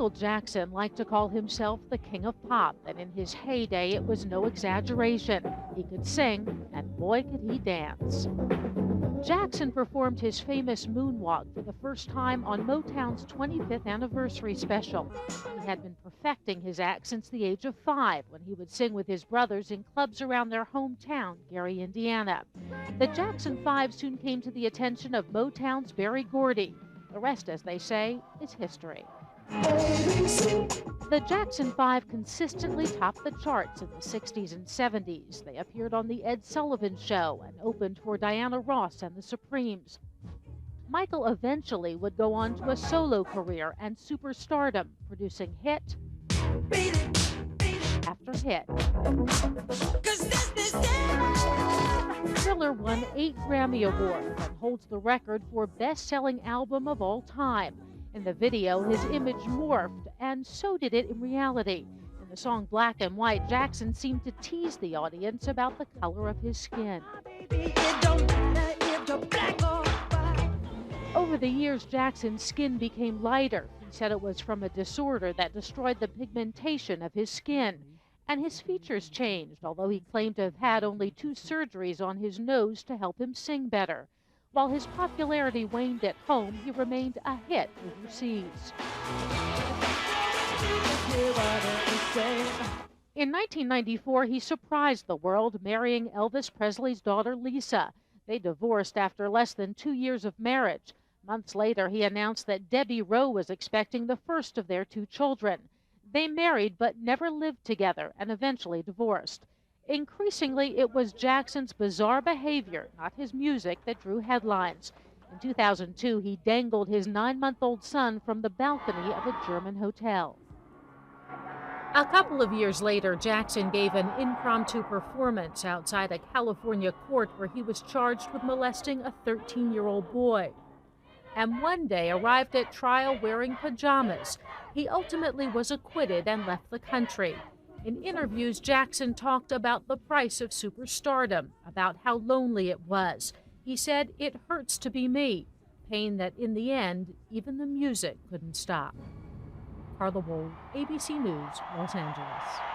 Michael Jackson liked to call himself the king of pop, and in his heyday, it was no exaggeration. He could sing, and boy, could he dance. Jackson performed his famous moonwalk for the first time on Motown's 25th anniversary special. He had been perfecting his act since the age of 5 when he would sing with his brothers in clubs around their hometown, Gary, Indiana. The Jackson 5 soon came to the attention of Motown's Berry Gordy. The rest, as they say, is history. The Jackson 5 consistently topped the charts in the 60s and 70s. They appeared on The Ed Sullivan Show and opened for Diana Ross and the Supremes. Michael eventually would go on to a solo career and superstardom, producing hit after hit. Thriller won 8 Grammy Awards and holds the record for best-selling album of all time. In the video, his image morphed, and so did it in reality. In the song Black and White, Jackson seemed to tease the audience about the color of his skin. Over the years, Jackson's skin became lighter. He said it was from a disorder that destroyed the pigmentation of his skin. And his features changed, although he claimed to have had only 2 surgeries on his nose to help him sing better. While his popularity waned at home, he remained a hit overseas. In 1994, he surprised the world, marrying Elvis Presley's daughter, Lisa. They divorced after less than 2 years of marriage. Months later, he announced that Debbie Rowe was expecting the first of their 2 children. They married but never lived together and eventually divorced. Increasingly, it was Jackson's bizarre behavior, not his music, that drew headlines. In 2002, he dangled his 9-month-old son from the balcony of a German hotel. A couple of years later, Jackson gave an impromptu performance outside a California court where he was charged with molesting a 13-year-old boy. And one day arrived at trial wearing pajamas. He ultimately was acquitted and left the country. In interviews, Jackson talked about the price of superstardom, about how lonely it was. He said, "It hurts to be me," pain that in the end, even the music couldn't stop. Carla Wold, ABC News, Los Angeles.